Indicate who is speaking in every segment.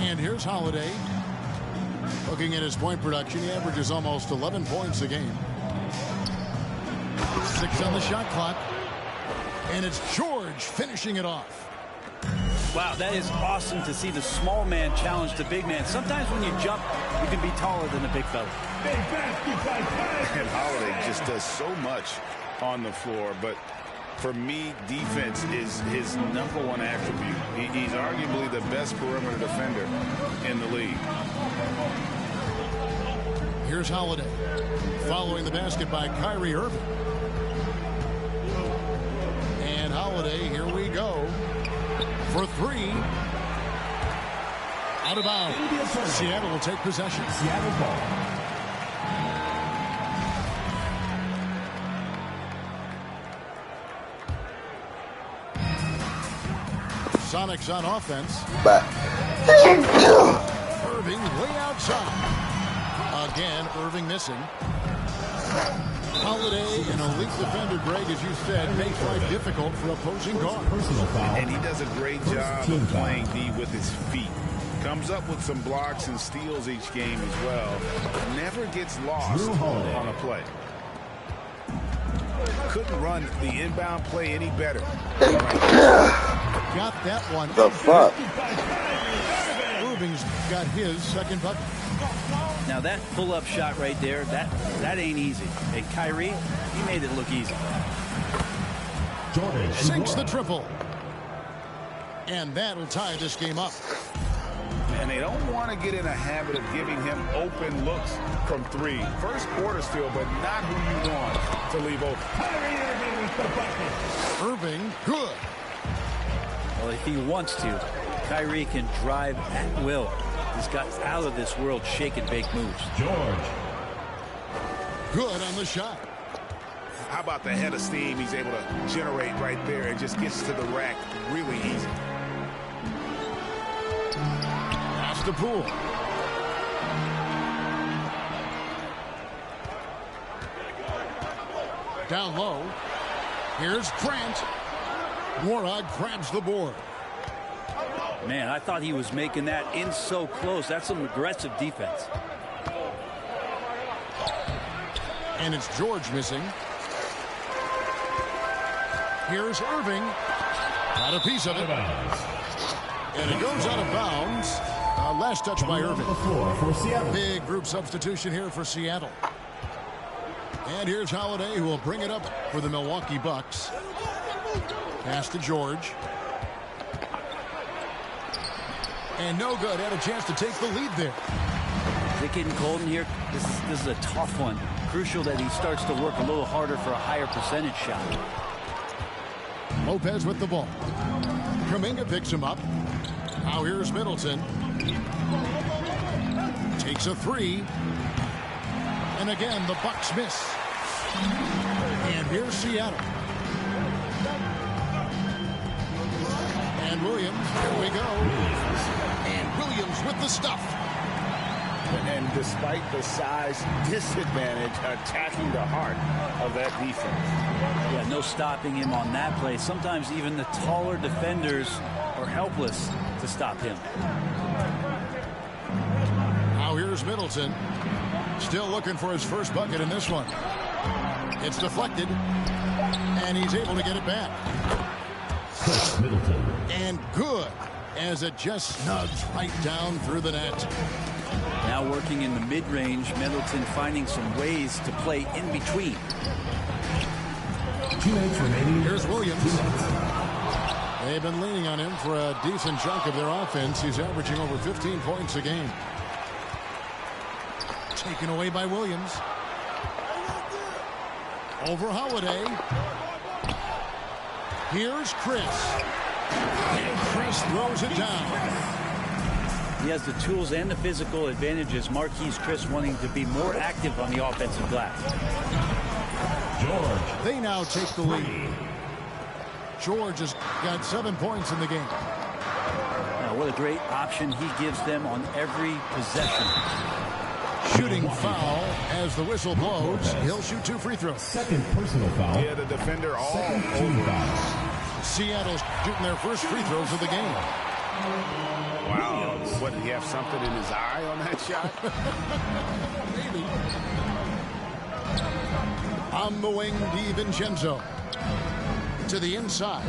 Speaker 1: And here's Holiday. Looking at his point production, he averages almost 11 points a game. 6 on the shot clock. And it's George finishing it off.
Speaker 2: Wow, that is awesome to see the small man challenge the big man. Sometimes when you jump, you can be taller than the big fella.
Speaker 3: And Holiday just does so much on the floor, but for me, defense is his #1 attribute. He's arguably the best perimeter defender in the league.
Speaker 1: Here's Holiday. Following the basket by Kyrie Irving. And Holiday, here we go. For 3. Out of bounds. Seattle will take possession.
Speaker 4: Seattle ball.
Speaker 1: Sonics on offense. Irving way outside. Again, Irving missing. Holiday, an elite defender, Greg, as you said, makes life difficult for opposing guards.
Speaker 4: Personal foul.
Speaker 3: And he does a great job of playing D with his feet. Comes up with some blocks and steals each game as well. Never gets lost on a play. Couldn't run the inbound play any better.
Speaker 1: Got that one.
Speaker 5: The fuck?
Speaker 1: Irving's got his second bucket.
Speaker 2: Now that pull-up shot right there, that ain't easy. And Kyrie, he made it look easy.
Speaker 4: Jordan
Speaker 1: Sinks the triple. And that'll tie this game up.
Speaker 3: And they don't want to get in a habit of giving him open looks from 3. First quarter still, but not who you want to leave open.
Speaker 1: Irving, good.
Speaker 2: Well, if he wants to, Kyrie can drive at will. He's got out of this world shake and bake moves.
Speaker 4: George.
Speaker 1: Good on the shot.
Speaker 3: How about the head of steam he's able to generate right there and just gets to the rack really easy.
Speaker 1: Pass to Poole. Down low. Here's Grant. Morag grabs the board.
Speaker 2: Man, I thought he was making that in so close. That's some aggressive defense.
Speaker 1: And it's George missing. Here's Irving. Got a piece of it. And it goes out of bounds. Last touch by Irving. Big group substitution here for Seattle. And here's Holiday, who will bring it up for the Milwaukee Bucks. Pass to George. And no good. Had a chance to take the lead there.
Speaker 2: Is it getting cold in here? This is a tough one. Crucial that he starts to work a little harder for a higher percentage shot.
Speaker 1: Lopez with the ball. Kuminga picks him up. Now here's Middleton. Takes a 3. And again, the Bucks miss. And here's Seattle. And Williams, here we go. And Williams with the stuff.
Speaker 3: And despite the size disadvantage, attacking the heart of that defense.
Speaker 2: Yeah, no stopping him on that play. Sometimes even the taller defenders are helpless to stop him.
Speaker 1: Now here's Middleton. Still looking for his first bucket in this one. It's deflected. And he's able to get it back.
Speaker 4: Chris Middleton.
Speaker 1: And good, as it just snugs right down through the net.
Speaker 2: Now working in the mid-range, Middleton finding some ways to play in between.
Speaker 4: 2 minutes remaining.
Speaker 1: Here's Williams. They've been leaning on him for a decent chunk of their offense. He's averaging over 15 points a game. Taken away by Williams. Over Holiday. Here's Chris. And Chris throws it down.
Speaker 2: He has the tools and the physical advantages. Marquise Chris wanting to be more active on the offensive glass.
Speaker 4: George.
Speaker 1: They now take the lead. George has got 7 points in the game.
Speaker 2: Now, what a great option he gives them on every possession.
Speaker 1: Shooting foul as the whistle blows. He'll shoot 2 free throws.
Speaker 4: Second personal foul.
Speaker 3: Yeah, the defender all
Speaker 4: Second team foul.
Speaker 1: Seattle's shooting their first free throws of the game.
Speaker 3: Wow, What, did he have something in his eye on that shot?
Speaker 1: Maybe. On the wing, DiVincenzo. To the inside.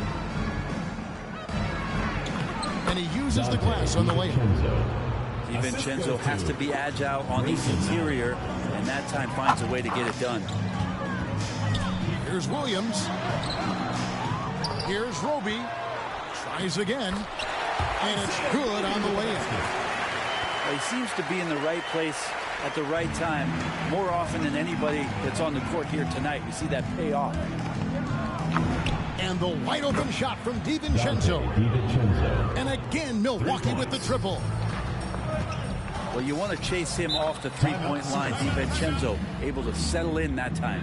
Speaker 1: And he uses the glass on the layup.
Speaker 2: DiVincenzo has to be agile on the interior, and that time finds a way to get it done.
Speaker 1: Here's Williams. Here's Roby. Tries again. And it's good on the layup.
Speaker 2: Well, he seems to be in the right place at the right time more often than anybody that's on the court here tonight. We see that pay off.
Speaker 1: And the wide open shot from DiVincenzo. And again, Milwaukee with the triple.
Speaker 2: Well, you want to chase him off the three-point line. DiVincenzo able to settle in that time.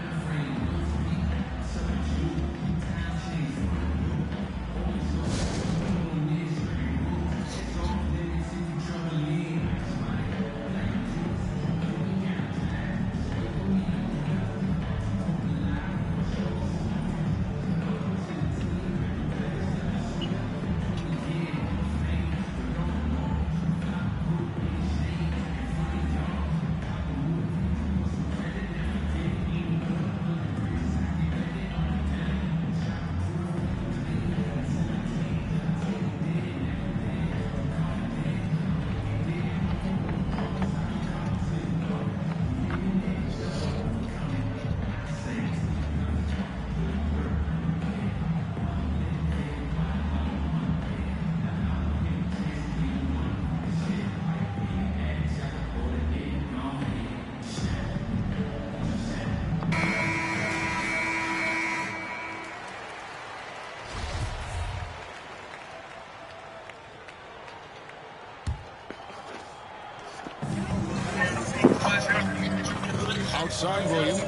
Speaker 1: Outside Williams.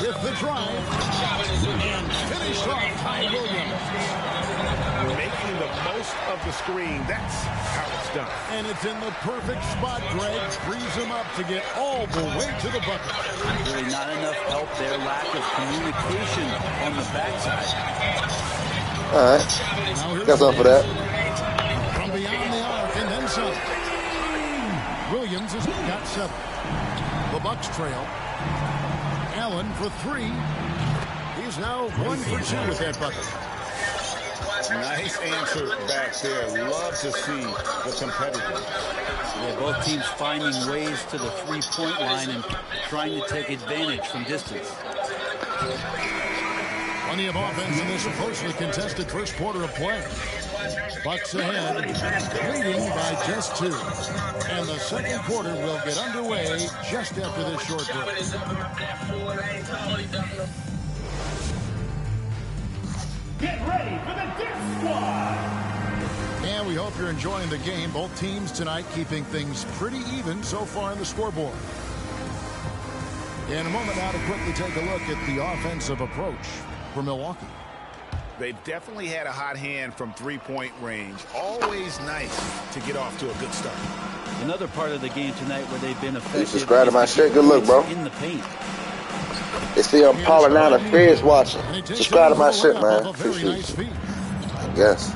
Speaker 1: With the drive. And finished off by Williams.
Speaker 3: Making the most of the screen. That's how it's done.
Speaker 1: And it's in the perfect spot. Greg frees him up to get all the way to the bucket.
Speaker 2: Really not enough help there. Lack of communication on the backside.
Speaker 5: All right. Got something for that.
Speaker 1: From beyond the arc and then some. Williams has got 7. The Bucks trail. Allen for 3. He's now 1 for 2 with that bucket.
Speaker 3: Nice answer back there. Love to see the competitors.
Speaker 2: Yeah, both teams finding ways to the three-point line and trying to take advantage from distance.
Speaker 1: Plenty of offense in this closely contested first quarter of play. Bucks ahead, leading by just 2. And the second quarter will get underway just after this short break.
Speaker 6: Get ready for the Dick Squad!
Speaker 1: And we hope you're enjoying the game. Both teams tonight keeping things pretty even so far on the scoreboard. In a moment now to quickly take a look at the offensive approach for Milwaukee.
Speaker 3: They've definitely had a hot hand from three-point range. Always nice to get off to a good start.
Speaker 2: Another part of the game tonight where they've been effective.
Speaker 5: Subscribe to my shit. Good look, bro.
Speaker 2: In the paint.
Speaker 5: They see I'm calling out. The feds watching. Subscribe to my shit, man. Appreciate it. Yes.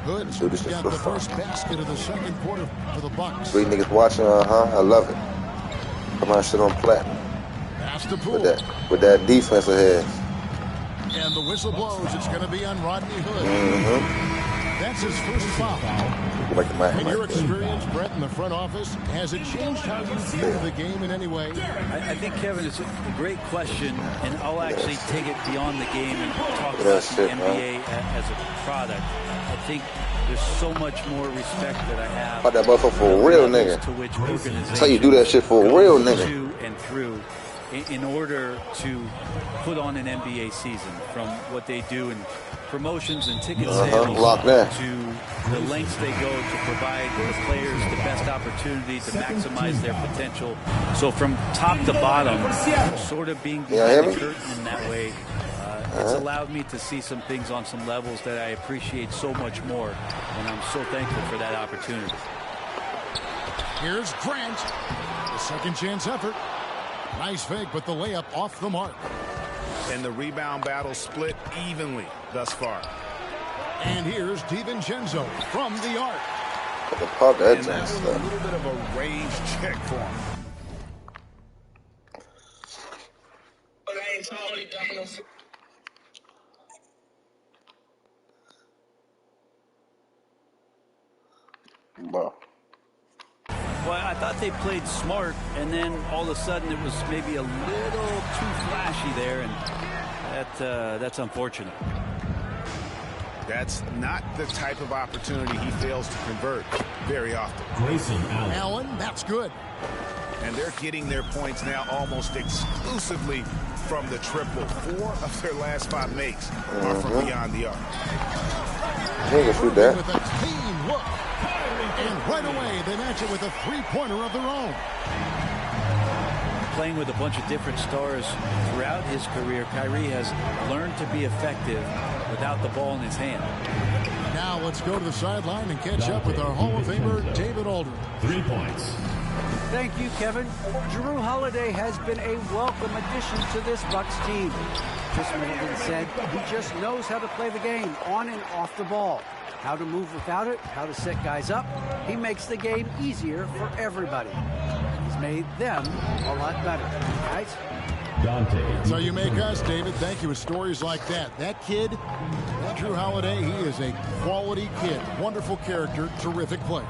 Speaker 1: Good.
Speaker 5: Do this
Speaker 1: Got
Speaker 5: for
Speaker 1: the
Speaker 5: fun.
Speaker 1: first basket of the second quarter for the Bucks.
Speaker 5: 3 niggas watching. I love it. Put my shit on platinum.
Speaker 1: Pass to Poole.
Speaker 5: With that defense ahead.
Speaker 1: And the whistle blows. It's going to be on Rodney Hood. That's his first foul.
Speaker 5: Go back to my
Speaker 1: In your experience, Brett, in the front office, has it changed how you view the game in any way?
Speaker 2: I think, Kevin, it's a great question, and I'll actually take it beyond the game and talk about
Speaker 5: That's
Speaker 2: the
Speaker 5: it,
Speaker 2: NBA as a product. I think there's so much more respect that I have.
Speaker 5: About that motherfucker for a real nigga.
Speaker 2: To which organizations
Speaker 5: That's how you do that shit for a real nigga.
Speaker 2: to and through in order to put on an NBA season, from what they do in promotions and ticket sales
Speaker 5: Lock that.
Speaker 2: to the lengths they go to provide the players the best opportunity to maximize their potential. So from top to bottom, sort of being behind the curtain in that way, it's allowed me to see some things on some levels that I appreciate so much more, and I'm so thankful for that opportunity.
Speaker 1: Here's Grant. The second chance effort. Nice fake, but the layup off the mark.
Speaker 3: And the rebound battle split evenly thus far.
Speaker 1: And here's DiVincenzo from the arc.
Speaker 3: And that was a little bit of a range check for him.
Speaker 5: Wow.
Speaker 2: Well, I thought they played smart, and then all of a sudden it was maybe a little too flashy there, and that's unfortunate.
Speaker 3: That's not the type of opportunity he fails to convert very often.
Speaker 4: Grayson Allen.
Speaker 1: Allen, that's good.
Speaker 3: And they're getting their points now almost exclusively from the triple. 4 of their last 5 makes are from beyond the arc.
Speaker 1: With a clean look. And right away, they match it with a three-pointer of their own.
Speaker 2: Playing with a bunch of different stars throughout his career, Kyrie has learned to be effective without the ball in his hand.
Speaker 1: Now let's go to the sideline and catch up with our Hall of Famer, David Aldridge.
Speaker 4: 3 points.
Speaker 7: Thank you, Kevin. Jrue Holiday has been a welcome addition to this Bucks team. Chris Middleton said he just knows how to play the game on and off the ball. How to move without it, how to set guys up. He makes the game easier for everybody. He's made them a lot better, right?
Speaker 4: Dante.
Speaker 1: So you make us, David. Thank you with stories like that. That kid, that Jrue Holiday, he is a quality kid. Wonderful character, terrific player.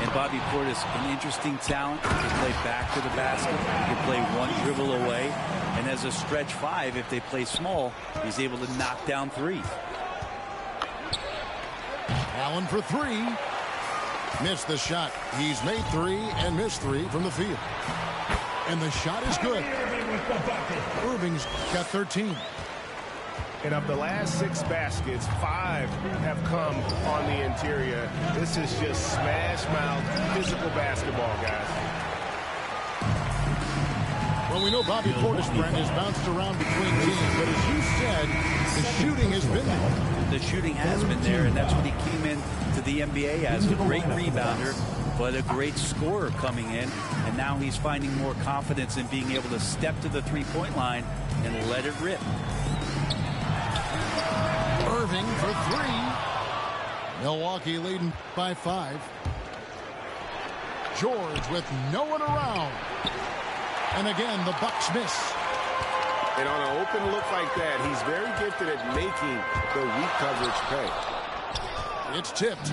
Speaker 2: And Bobby Portis, an interesting talent. He can play back to the basket. He can play one dribble away. And as a stretch 5, if they play small, he's able to knock down 3.
Speaker 1: Allen for 3. Missed the shot. He's made 3 and missed 3 from the field. And the shot is good. Irving's got 13.
Speaker 8: And of the last 6 baskets, 5 have come on the interior. This is just smash mouth physical basketball, guys.
Speaker 1: Well, we know Bobby Portis, Brent, has bounced around between teams, but as you said, the shooting has been there.
Speaker 2: The shooting has been there, and that's what he came in to the NBA as, a great rebounder, but a great scorer coming in. And now he's finding more confidence in being able to step to the three-point line and let it rip.
Speaker 1: Irving for 3. Milwaukee leading by 5. George with no one around. And again, the Bucks miss.
Speaker 8: And on an open look like that, he's very gifted at making the weak coverage pay.
Speaker 1: It's tipped.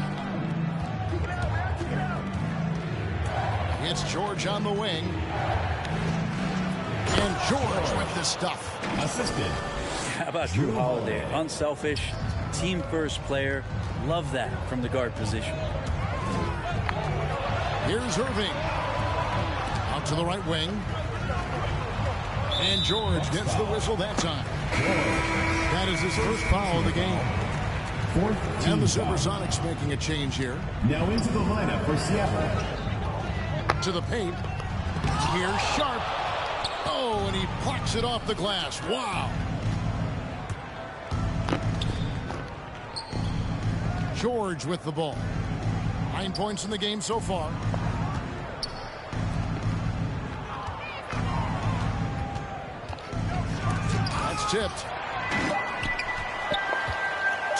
Speaker 1: It's George on the wing. And George with the stuff.
Speaker 4: Assisted.
Speaker 2: How about Jrue Holiday? Unselfish, team-first player. Love that from the guard position.
Speaker 1: Here's Irving. Out to the right wing. And George gets the whistle that time. That is his first foul of the game. And the Supersonics making a change here.
Speaker 4: Now into the lineup for Seattle.
Speaker 1: To the paint. Here's Sharp. Oh, and he plucks it off the glass. Wow. George with the ball. 9 points in the game so far. That's tipped.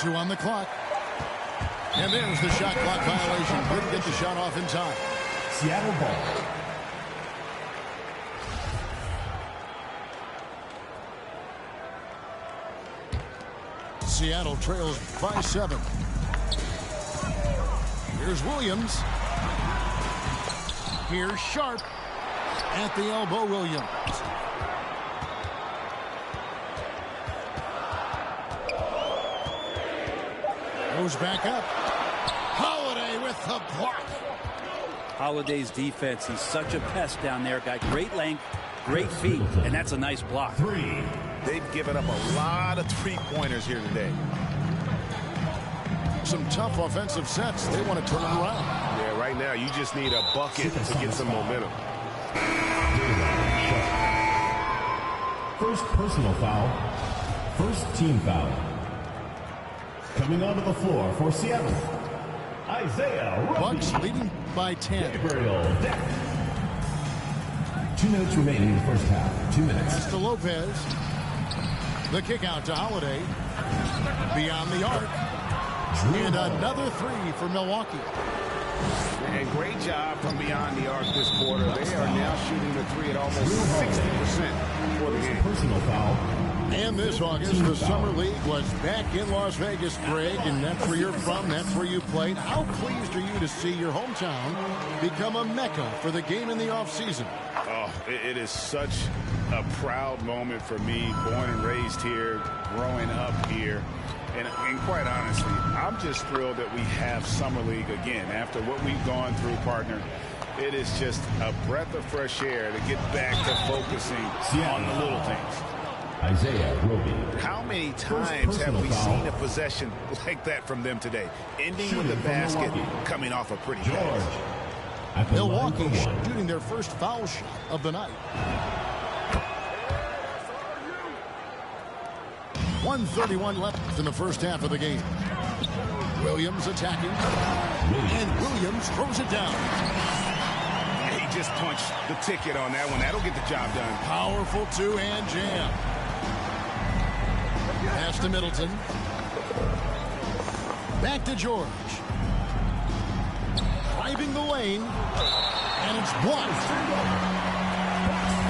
Speaker 1: 2 on the clock. And there's the shot clock violation. Couldn't get the shot off in time.
Speaker 4: Seattle ball.
Speaker 1: Seattle trails by 7. Here's Williams. Here's Sharp. At the elbow, Williams. Goes back up. Holiday with the block.
Speaker 2: Holiday's defense, he's such a pest down there. Got great length, great feet, and that's a nice block.
Speaker 4: 3.
Speaker 3: They've given up a lot of three-pointers here today.
Speaker 1: Some tough offensive sets. They want to turn them around.
Speaker 8: Yeah, right now you just need a bucket to get some momentum.
Speaker 4: First personal foul. First team foul. Coming onto the floor for Seattle, Isaiah Roby.
Speaker 1: Bucks leading by 10.
Speaker 4: Gabriel Deck. 2 minutes remaining in the first half. 2 minutes.
Speaker 1: Pass to Lopez. The kick out to Holiday. Beyond the arc. And another three for Milwaukee.
Speaker 3: And great job from beyond the arc this quarter. They are now shooting the three at almost 60% for the game.
Speaker 4: Personal foul.
Speaker 1: And this August, the Summer League was back in Las Vegas, Greg, and that's where you're from, that's where you played. How pleased are you to see your hometown become a mecca for the game in the offseason?
Speaker 3: Oh, it is such a proud moment for me, born and raised here, growing up here. And quite honestly, I'm just thrilled that we have Summer League again. After what we've gone through, partner, it is just a breath of fresh air to get back to focusing on the little things.
Speaker 4: Isaiah Roby.
Speaker 3: How many times have we seen a possession like that from them today? Ending with the basket coming off a pretty pass.
Speaker 1: Milwaukee shooting their first foul shot of the night. 1:31 left in the first half of the game. Williams attacking. And Williams throws it down.
Speaker 3: He just punched the ticket on that one. That'll get the job done.
Speaker 1: Powerful two-hand jam. Pass to Middleton. Back to George. Driving the lane. And it's blocked.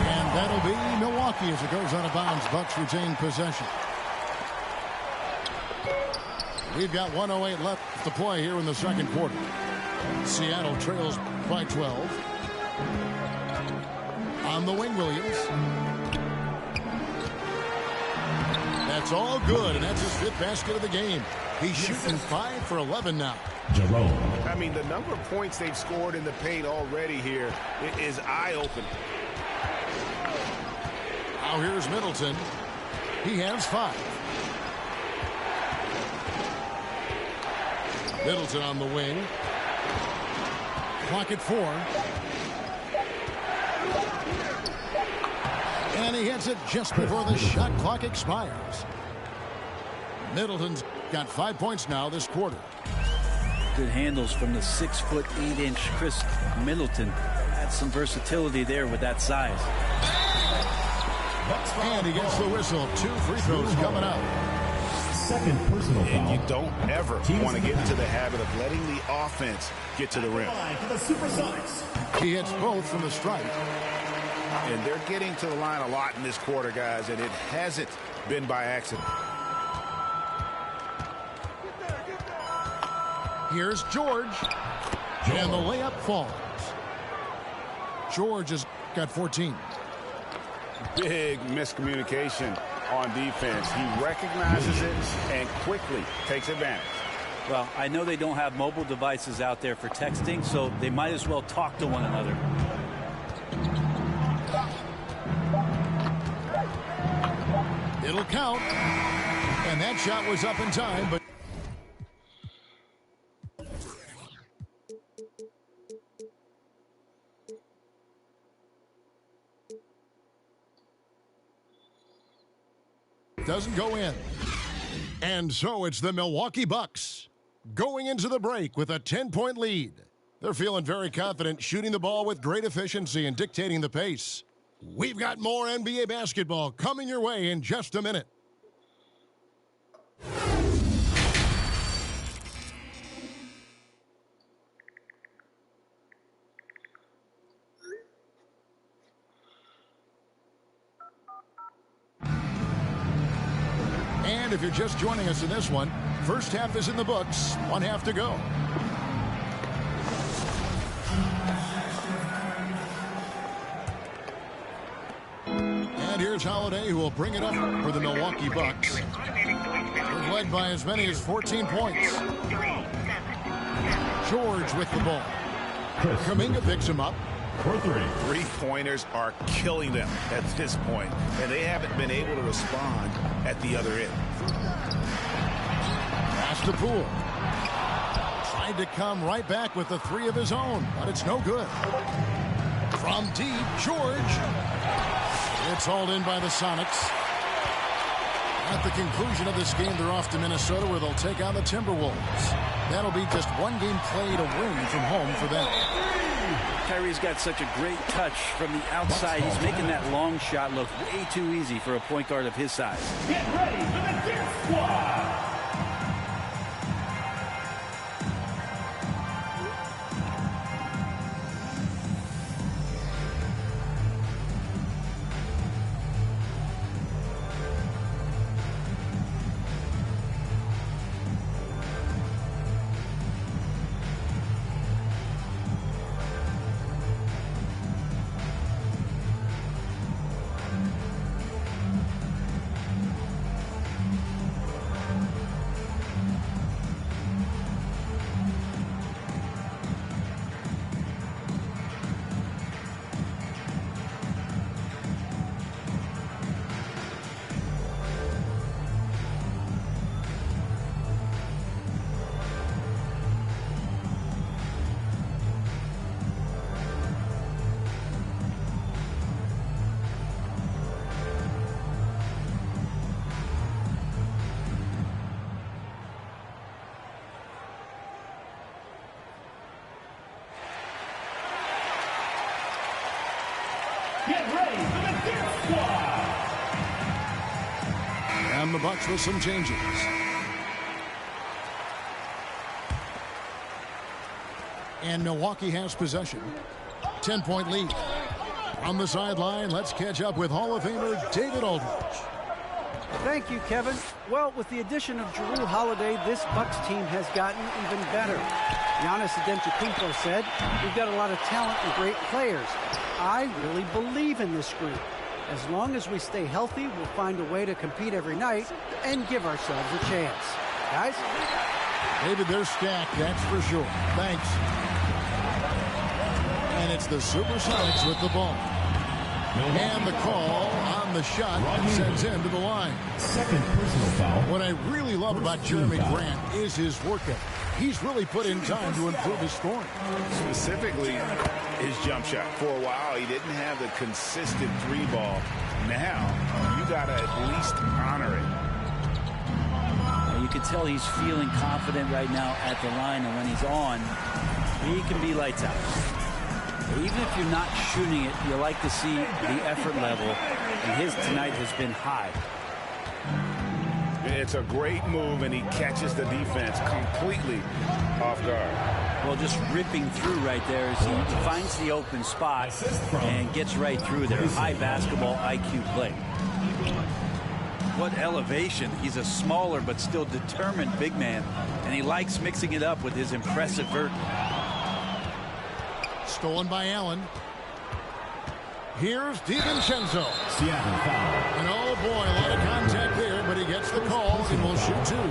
Speaker 1: And that'll be Milwaukee as it goes out of bounds. Bucks retain possession. We've got 1:08 left to play here in the second quarter. Seattle trails by 12. On the wing, Williams. That's all good, and that's his fifth basket of the game. He's shooting 5 for 11 now.
Speaker 4: Jerome.
Speaker 8: I mean, the number of points they've scored in the paint already here is eye-opening.
Speaker 1: Now here's Middleton. He has 5. Middleton on the wing. Clock at 4. And he hits it just before the shot clock expires. Middleton's got 5 points now this quarter.
Speaker 2: Good handles from the 6'8" Chris Middleton. Had some versatility there with that size.
Speaker 1: And he gets the whistle. 2 free throws coming up.
Speaker 4: Second personal foul.
Speaker 3: And you don't ever want to get into the habit of letting the offense get to the rim.
Speaker 1: He hits both from the stripe.
Speaker 3: And they're getting to the line a lot in this quarter, guys, and it hasn't been by accident.
Speaker 1: Here's George. And the layup falls. George has got 14.
Speaker 3: Big miscommunication on defense. He recognizes it and quickly takes advantage.
Speaker 2: Well, I know they don't have mobile devices out there for texting, so they might as well talk to one another.
Speaker 1: It'll count. And that shot was up in time, but doesn't go in. And so it's the Milwaukee Bucks going into the break with a 10-point lead. They're feeling very confident, shooting the ball with great efficiency and dictating the pace. We've got more NBA basketball coming your way in just a minute. And if you're just joining us in this one, first half is in the books, 1 half to go. And here's Holiday, who will bring it up for the Milwaukee Bucks. They're led by as many as 14 points. George with the ball. Kuminga picks him up.
Speaker 4: For 3.
Speaker 3: Three-pointers are killing them at this point, and they haven't been able to respond at the other end.
Speaker 1: Pass to Poole. Tried to come right back with the 3 of his own, but it's no good. From deep, George. It's hauled in by the Sonics. At the conclusion of this game, they're off to Minnesota, where they'll take on the Timberwolves. That'll be just one game played away from home for them.
Speaker 2: Kyrie's got such a great touch from the outside. He's making that long shot look way too easy for a point guard of his size.
Speaker 6: Get ready for the dip squad. Get ready for the dip squad.
Speaker 1: And the Bucks with some changes. And Milwaukee has possession. 10-point lead. On the sideline, let's catch up with Hall of Famer David Aldridge.
Speaker 7: Thank you, Kevin. Well, with the addition of Jrue Holiday, this Bucks team has gotten even better. Giannis Antetokounmpo said, "We've got a lot of talent and great players. I really believe in this group. As long as we stay healthy, we'll find a way to compete every night and give ourselves a chance." Guys?
Speaker 1: David, they're stacked, that's for sure. Thanks. And it's the Supersonics with the ball. And the call on the shot sends him to the line.
Speaker 4: Second personal foul.
Speaker 1: What I really love about Jeremy Grant is his work ethic. He's really put in time to improve his scoring.
Speaker 3: Specifically, his jump shot. For a while, he didn't have the consistent three ball. Now, you got to at least honor it.
Speaker 2: You can tell he's feeling confident right now at the line, and when he's on, he can be lights out. Even if you're not shooting it, you like to see the effort level, and his tonight has been high.
Speaker 3: It's a great move, and he catches the defense completely off guard.
Speaker 2: Well, just ripping through right there as he finds the open spot and gets right through there. High basketball IQ play. What elevation. He's a smaller but still determined big man, and he likes mixing it up with his impressive vert.
Speaker 1: Stolen by Allen. Here's DiVincenzo.
Speaker 4: Seattle foul.
Speaker 1: And oh boy, a lot of contact there, but he gets the call and will shoot two.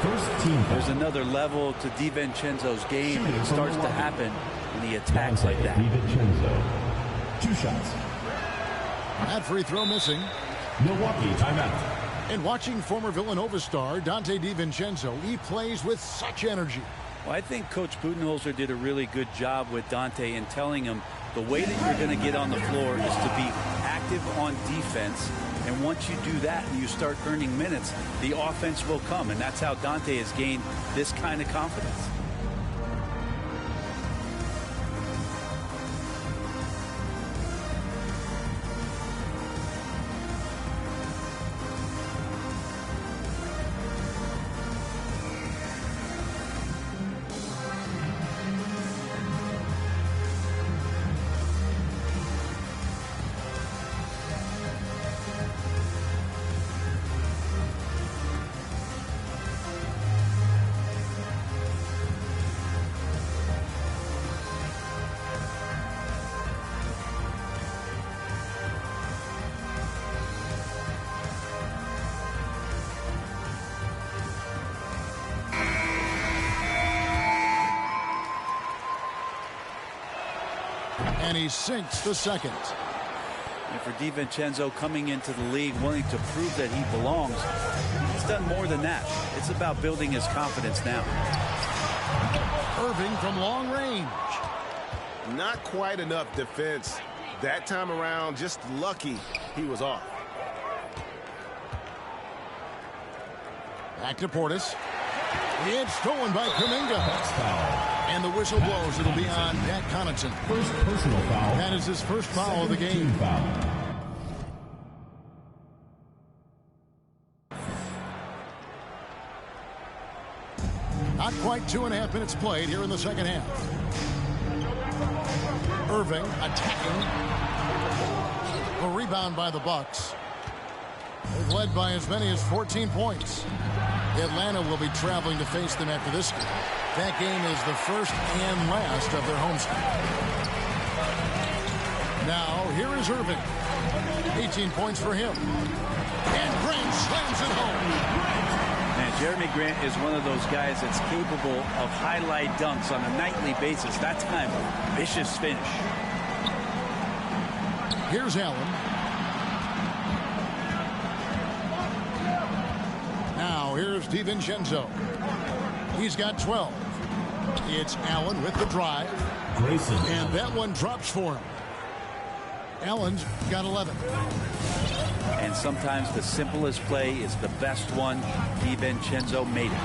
Speaker 4: First team foul.
Speaker 2: There's another level to DiVincenzo's game, and it starts to happen when he attacks like that.
Speaker 4: DiVincenzo. 2 shots.
Speaker 1: That free throw missing.
Speaker 4: Milwaukee timeout.
Speaker 1: And watching former Villanova star Dante DiVincenzo, he plays with such energy.
Speaker 2: Well, I think Coach Budenholzer did a really good job with Dante in telling him the way that you're going to get on the floor is to be active on defense. And once you do that and you start earning minutes, the offense will come. And that's how Dante has gained this kind of confidence.
Speaker 1: And he sinks the second.
Speaker 2: And for DiVincenzo coming into the league wanting to prove that he belongs, he's done more than that. It's about building his confidence now.
Speaker 1: Irving from long range.
Speaker 8: Not quite enough defense. That time around, just lucky he was off.
Speaker 1: Back to Portis. It's stolen by Kuminga. And the whistle blows. It'll be on Pat Connaughton.
Speaker 4: First personal foul.
Speaker 1: That is his first foul of the game.
Speaker 4: Foul.
Speaker 1: Not quite 2.5 minutes played here in the second half. Irving attacking. A rebound by the Bucks. They've led by as many as 14 points. Atlanta will be traveling to face them after this game. That game is the first and last of their homestand. Now, here is Irving. 18 points for him. And Grant slams it home.
Speaker 2: Man, Jeremy Grant is one of those guys that's capable of highlight dunks on a nightly basis. That time, vicious finish.
Speaker 1: Here's Allen. Now, here's DiVincenzo. He's got 12. It's Allen with the drive.
Speaker 4: Grayson.
Speaker 1: And that one drops for him. Allen's got 11.
Speaker 2: And sometimes the simplest play is the best one. DiVincenzo made it.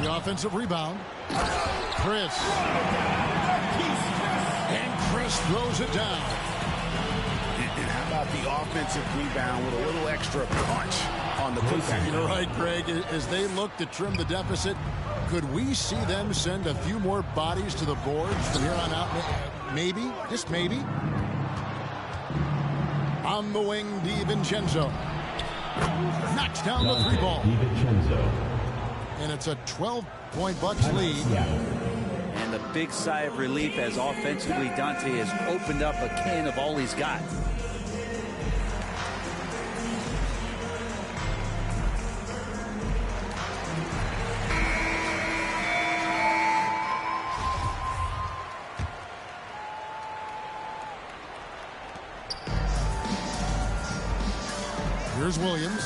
Speaker 1: The offensive rebound. Chris. And Chris throws it down.
Speaker 3: And how about the offensive rebound with a little extra punch on the putback?
Speaker 1: You're right, Greg. As they look to trim the deficit, could we see them send a few more bodies to the boards from here on out? Maybe, just maybe. On the wing, DiVincenzo. Knocks down the three ball.
Speaker 4: DiVincenzo.
Speaker 1: And it's a 12-point Bucks lead.
Speaker 2: And a big sigh of relief as offensively Dante has opened up a can of all he's got.
Speaker 1: Here's Williams.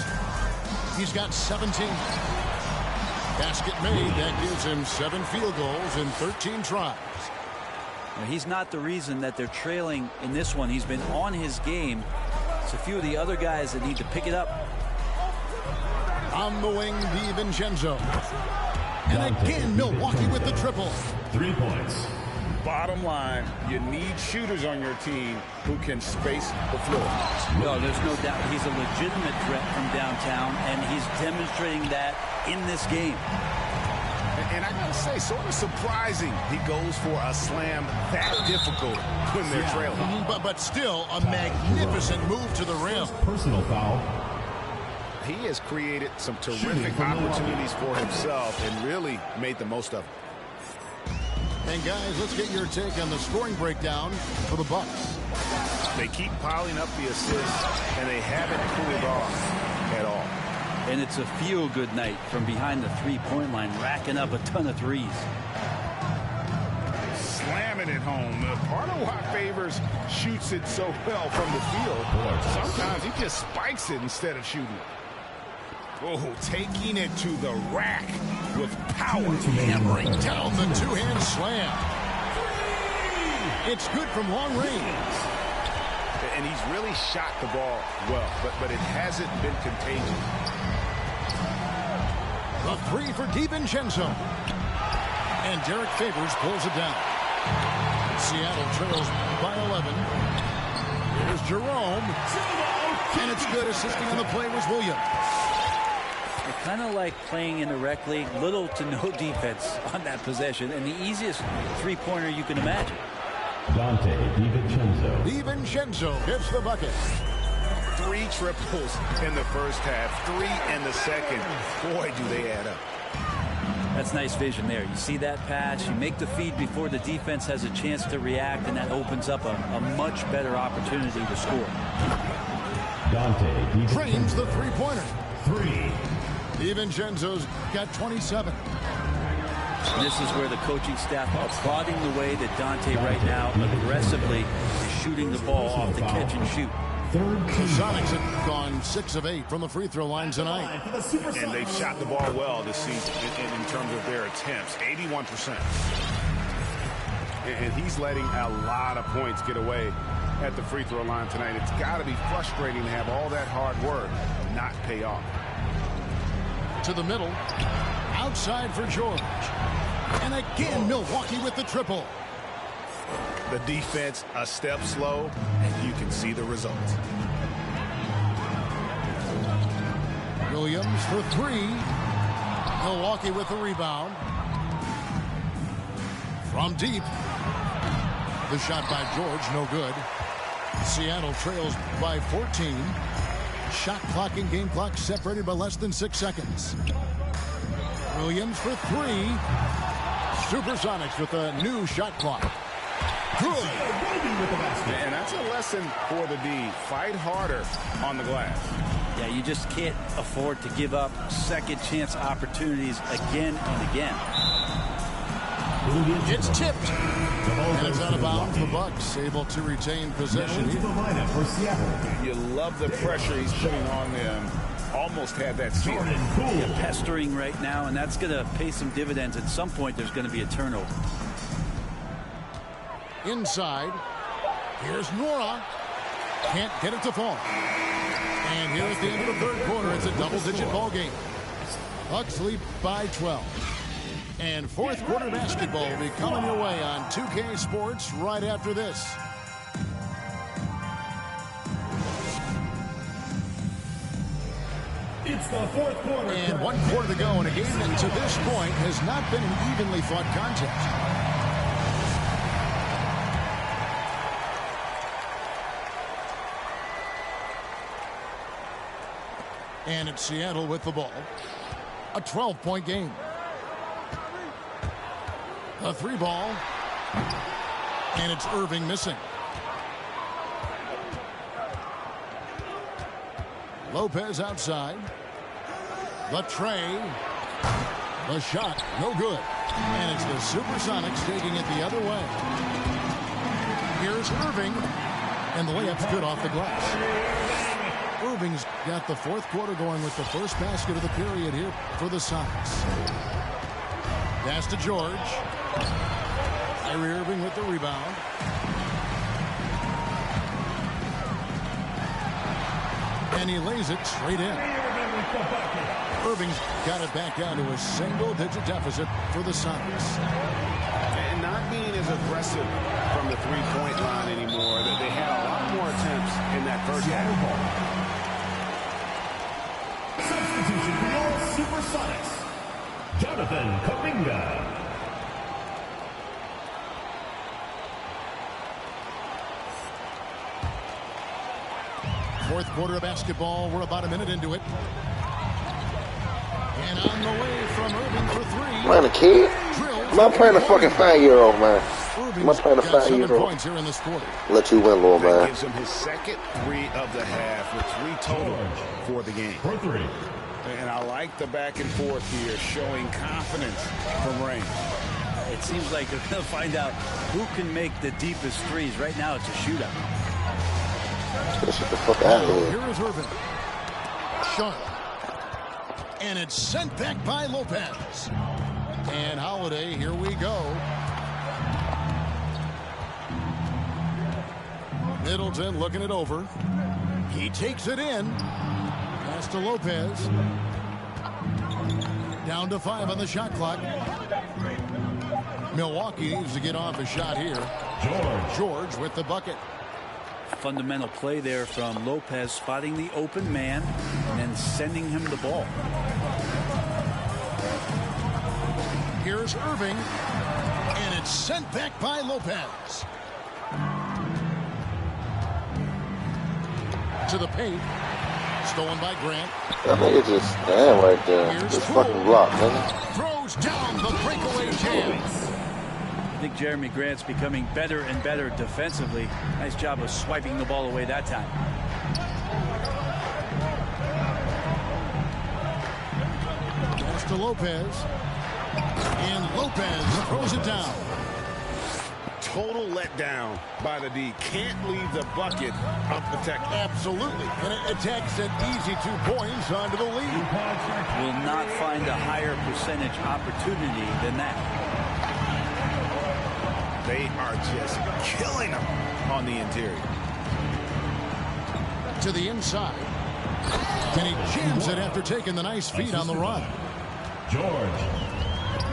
Speaker 1: He's got 17. Basket made. That gives him 7 field goals in 13 tries.
Speaker 2: Now, he's not the reason that they're trailing in this one. He's been on his game. It's a few of the other guys that need to pick it up.
Speaker 1: On the wing, DiVincenzo. And again, Milwaukee with the triple.
Speaker 4: 3 points.
Speaker 3: Bottom line, you need shooters on your team who can space the floor.
Speaker 2: No, there's no doubt he's a legitimate threat from downtown, and he's demonstrating that in this game.
Speaker 3: And I gotta say, sort of surprising he goes for a slam that difficult when they're trailing.
Speaker 1: But still, a magnificent move to the rim.
Speaker 4: Personal foul.
Speaker 3: He has created some terrific opportunities for himself and really made the most of it.
Speaker 1: And guys, let's get your take on the scoring breakdown for the Bucks.
Speaker 3: They keep piling up the assists, and they haven't cooled off at all.
Speaker 2: And it's a feel-good night from behind the three-point line, racking up a ton of threes.
Speaker 3: Slamming it home. Part of why Favors shoots it so well from the field. Sometimes he just spikes it instead of shooting it. Oh, taking it to the rack with power.
Speaker 1: Hammering down the two-hand slam. It's good from long range.
Speaker 3: And he's really shot the ball well, but it hasn't been contagious.
Speaker 1: The three for DiVincenzo. And Derek Favors pulls it down. Seattle trails by 11. Here's Jerome. And it's good. Assisting on the play was Williams.
Speaker 2: Kind of like playing in the rec league, little to no defense on that possession, and the easiest three-pointer you can imagine.
Speaker 4: Dante DiVincenzo.
Speaker 1: DiVincenzo hits the bucket.
Speaker 3: 3 triples in the first half, 3 in the second. Boy, do they add up.
Speaker 2: That's nice vision there. You see that pass, you make the feed before the defense has a chance to react, and that opens up a much better opportunity to score.
Speaker 4: Dante DiVincenzo.
Speaker 1: Trains the three-pointer.
Speaker 4: 3.
Speaker 1: DiVincenzo's got 27.
Speaker 2: This is where the coaching staff applauding the way that Dante right now aggressively is shooting the ball off the catch and shoot.
Speaker 1: The Sonics have gone 6 of 8 from the free throw line tonight.
Speaker 3: And they've shot the ball well this season in terms of their attempts, 81%. And he's letting a lot of points get away at the free throw line tonight. It's got to be frustrating to have all that hard work not pay off.
Speaker 1: To the middle, outside for George. And again, Milwaukee with the triple.
Speaker 3: The defense a step slow, and you can see the results.
Speaker 1: Williams for three. Milwaukee with the rebound. From deep. The shot by George, no good. Seattle trails by 14. Shot clock and game clock separated by less than 6 seconds. Williams for three. Supersonics with a new shot clock. Good.
Speaker 3: And that's a lesson for the D. Fight harder on the glass.
Speaker 2: Yeah, you just can't afford to give up second chance opportunities again and again.
Speaker 1: It's tipped. And it's out of bounds. The Bucks able to retain possession.
Speaker 3: You love the pressure he's putting on them. Almost had that steal.
Speaker 2: Yeah, pestering right now, and that's going to pay some dividends. At some point, there's going to be a turnover.
Speaker 1: Inside. Here's Nora. Can't get it to fall. And here at the end of the third quarter, it's a double-digit ball game. Bucks lead by 12. And fourth quarter basketball will be coming your way on 2K Sports right after this.
Speaker 4: It's the fourth quarter.
Speaker 1: And 1 quarter to go in a game that to this point has not been an evenly fought contest. And it's Seattle with the ball. A 12-point game. A three ball. And it's Irving missing. Lopez outside. The tray. The shot. No good. And it's the Supersonics taking it the other way. Here's Irving. And the layup's good off the glass. Irving's got the fourth quarter going with the first basket of the period here for the Sonics. Pass to George. Kyrie Irving with the rebound. And he lays it straight in. Irving's got it back down to a single-digit deficit for the Sonics.
Speaker 3: And not being as aggressive from the three-point line anymore. They had a lot more attempts in that first half.
Speaker 4: Substitution for your Supersonics, Jonathan Kuminga.
Speaker 1: Fourth quarter of basketball. We're about a minute into it. And on the way from Irving for three.
Speaker 5: Man, a kid? I'm not playing a fucking 5-year-old, man. I'm not playing a 5-year-old.
Speaker 1: Here in this quarter.
Speaker 5: Let you win, little man.
Speaker 3: That gives him his second three of the half with 3 total for the game.
Speaker 4: For 3.
Speaker 3: And I like the back and forth here, showing confidence from Rain.
Speaker 2: It seems like they're going to find out who can make the deepest threes. Right now, it's a shootout.
Speaker 5: Let's get the fuck out of here.
Speaker 1: Here is Irving. Sharp. And it's sent back by Lopez. And Holiday, here we go. Middleton looking it over. He takes it in. Pass to Lopez. Down to 5 on the shot clock. Milwaukee needs to get off a shot here. George with the bucket.
Speaker 2: Fundamental play there from Lopez, spotting the open man and then sending him the ball.
Speaker 1: Here's Irving. And it's sent back by Lopez. To the paint. Stolen by Grant.
Speaker 5: I think it's just damn right there.
Speaker 1: Here's
Speaker 5: This fucking block, man.
Speaker 1: Throws down the breakaway jam.
Speaker 2: I think Jeremy Grant's becoming better and better defensively. Nice job of swiping the ball away that time.
Speaker 1: Pass to Lopez. And Lopez throws it down.
Speaker 3: Total letdown by the D. Can't leave the bucket unprotected.
Speaker 1: Absolutely. And it attacks an easy 2 points onto the lead.
Speaker 2: Will not find a higher percentage opportunity than that.
Speaker 3: They are just killing them on the interior.
Speaker 1: To the inside. And he jams it after taking the nice feed on the run.
Speaker 4: George.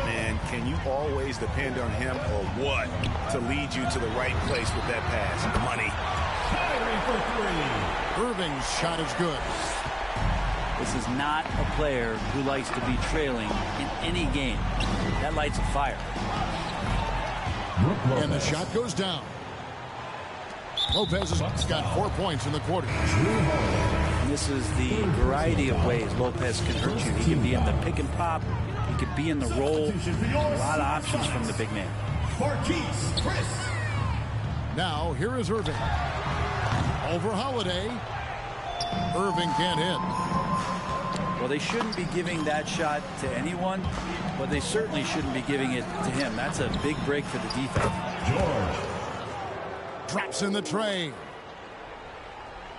Speaker 3: Man, can you always depend on him or what to lead you to the right place with that pass? Money.
Speaker 1: Irving's shot is good.
Speaker 2: This is not a player who likes to be trailing in any game. That lights a fire.
Speaker 1: And the shot goes down. Lopez has got 4 points in the quarter.
Speaker 2: And this is the variety of ways Lopez can hurt you. He can be in the pick and pop. He could be in the roll. A lot of options from the big man.
Speaker 4: Marquise Chris.
Speaker 1: Now, here is Irving. Over Holiday. Irving can't hit.
Speaker 2: Well, they shouldn't be giving that shot to anyone, but they certainly shouldn't be giving it to him. That's a big break for the defense.
Speaker 4: George.
Speaker 1: Drops in the tray.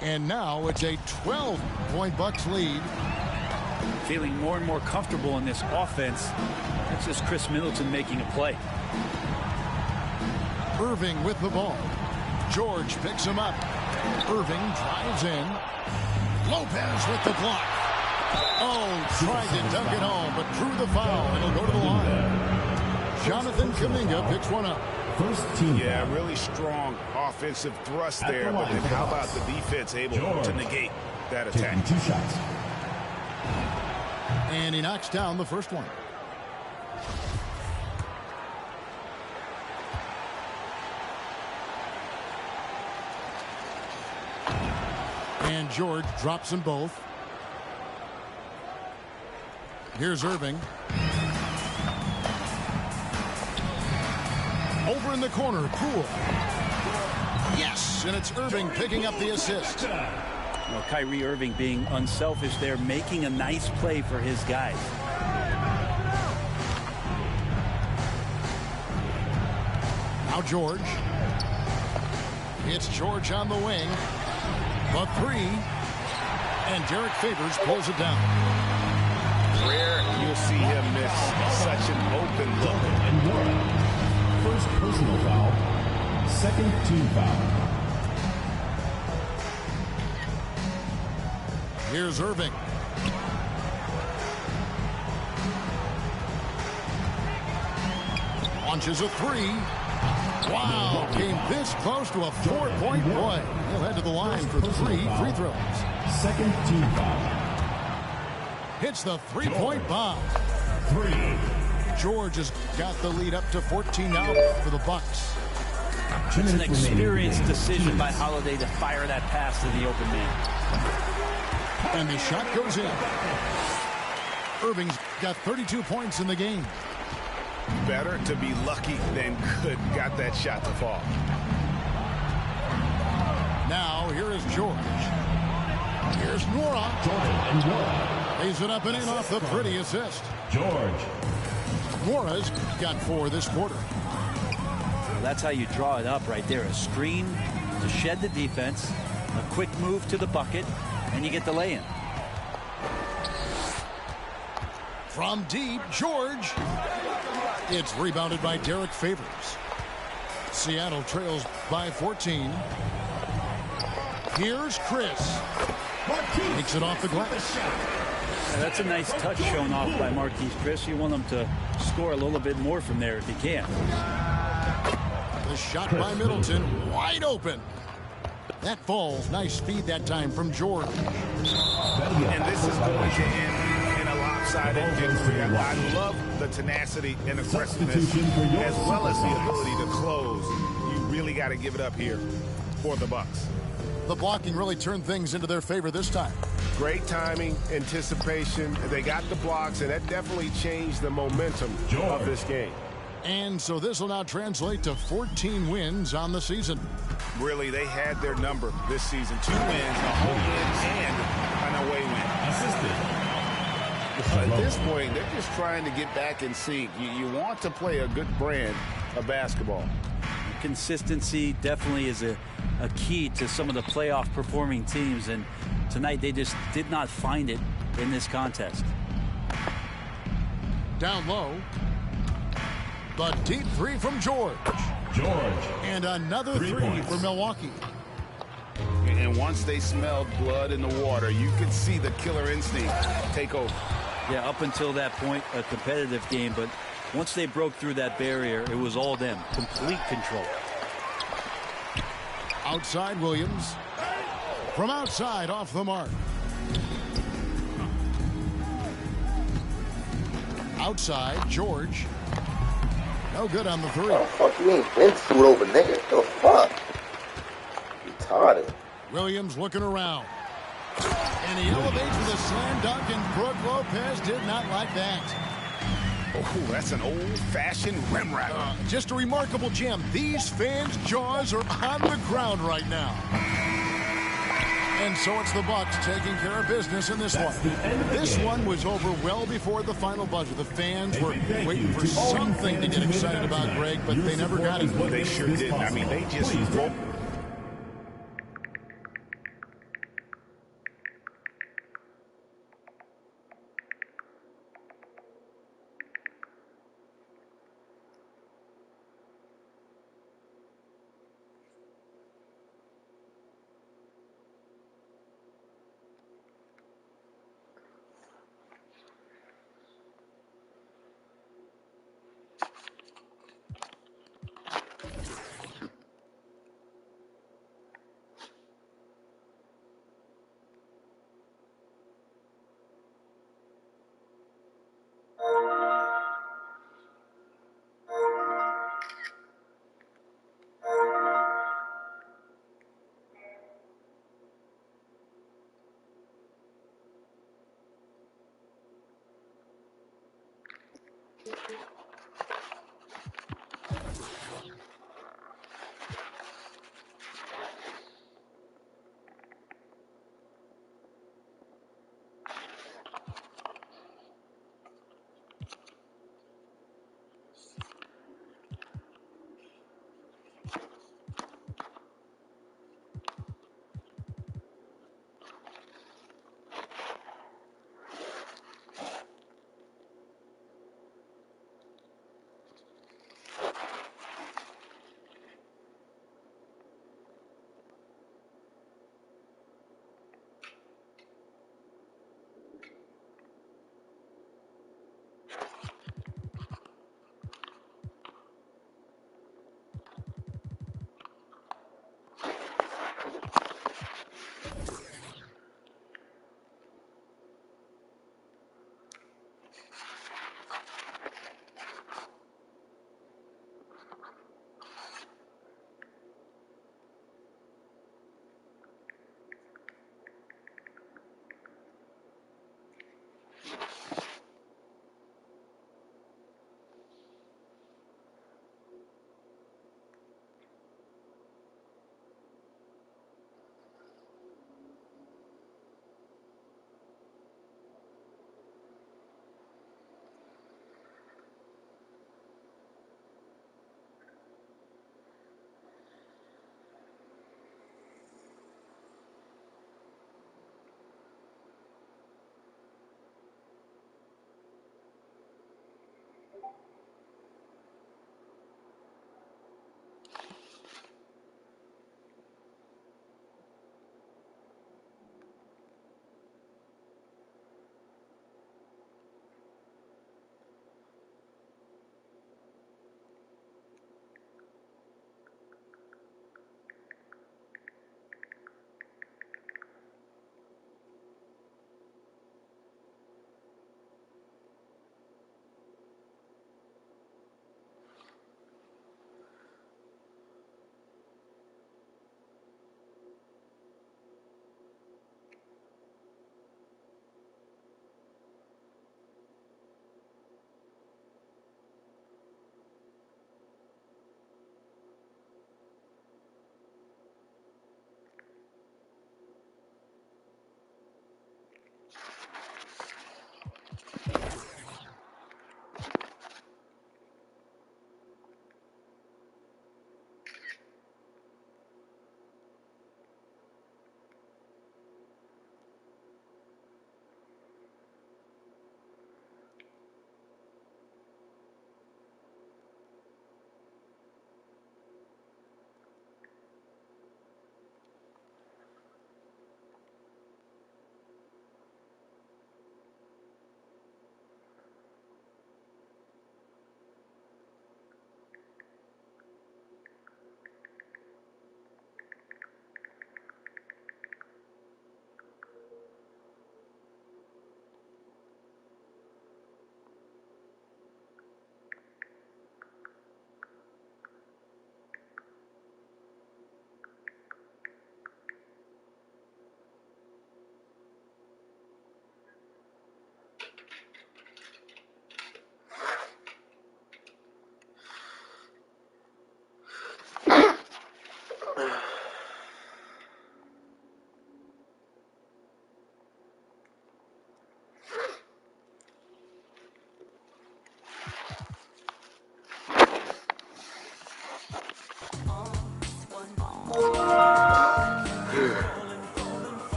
Speaker 1: And now it's a 12-point Bucks lead.
Speaker 2: Feeling more and more comfortable in this offense. That's just Chris Middleton making a play.
Speaker 1: Irving with the ball. George picks him up. Irving drives in. Lopez with the block. Oh, tried to dunk it home, but drew the foul. It'll go to the line. Jonathan Kuminga picks one up.
Speaker 4: First team.
Speaker 3: Yeah, really strong offensive thrust there, but then how about the defense able to negate that attack?
Speaker 4: 2 shots.
Speaker 1: And he knocks down the first one. And George drops them both. Here's Irving. Over in the corner, Poole. Yes, and it's Irving picking up the assist.
Speaker 2: Well, Kyrie Irving being unselfish there, making a nice play for his guys.
Speaker 1: Now George. It's George on the wing. The three. And Derek Favors pulls it down.
Speaker 3: Rare you'll see him miss such an open look.
Speaker 4: And Warren. First personal foul. Second team foul.
Speaker 1: Here's Irving. Launches a three. Wow, came this close to a 4-point play. He'll head to the line for 3 free throws.
Speaker 4: Second team foul.
Speaker 1: Hits the three-point bomb.
Speaker 4: 3.
Speaker 1: George has got the lead up to 14 now for the Bucks.
Speaker 2: It's an experienced decision by Holiday to fire that pass to the open man.
Speaker 1: And the shot goes in. Irving's got 32 points in the game.
Speaker 3: Better to be lucky than good. Got that shot to fall.
Speaker 1: Now here is George. Here's Nora.
Speaker 4: Jordan and Nora.
Speaker 1: Lays it up and in off the pretty assist.
Speaker 4: George.
Speaker 1: Nora's got 4 this quarter.
Speaker 2: Well, that's how you draw it up right there. A screen to shed the defense, a quick move to the bucket, and you get the lay-in.
Speaker 1: From deep, George. It's rebounded by Derek Favors. Seattle trails by 14. Here's Chris. Takes it off the glass.
Speaker 2: Yeah, that's a nice touch shown off by Marquise Chris. You want him to score a little bit more from there if he can.
Speaker 1: The shot by Middleton, wide open. That falls. Nice speed that time from George.
Speaker 3: And this is going to end in a lopsided victory. I love the tenacity and aggressiveness as well as the ability to close. You really got to give it up here for the Bucks.
Speaker 1: The blocking really turned things into their favor this time.
Speaker 8: Great timing, anticipation. They got the blocks, and that definitely changed the momentum of this game.
Speaker 1: And so this will now translate to 14 wins on the season.
Speaker 3: Really, they had their number this season. 2 wins, a home win, and an away win. At this point, they're just trying to get back in sync. You want to play a good brand of basketball.
Speaker 2: Consistency definitely is a key to some of the playoff performing teams, and tonight they just did not find it in this contest.
Speaker 1: Down low. The deep three from George. And another three for Milwaukee.
Speaker 3: And once they smelled blood in the water, you could see the killer instinct take over.
Speaker 2: Yeah, up until that point, a competitive game, but Once they broke through that barrier, it was all them. Complete control.
Speaker 1: Outside Williams. From outside, off the mark. Outside, George. No good on the three.
Speaker 5: Oh, fuck, you ain't been through it over there. The fuck? Retarded.
Speaker 1: Williams looking around. And he elevates with a slam dunk, and Brook Lopez did not like that.
Speaker 3: Oh, that's an old-fashioned rim rattler.
Speaker 1: Just a remarkable jam. These fans' jaws are on the ground right now. And so it's the Bucks taking care of business in this one. This one was over well before the final buzzer. The fans were waiting for something to get excited about, Greg, but they never got it.
Speaker 3: They sure didn't. I mean, they just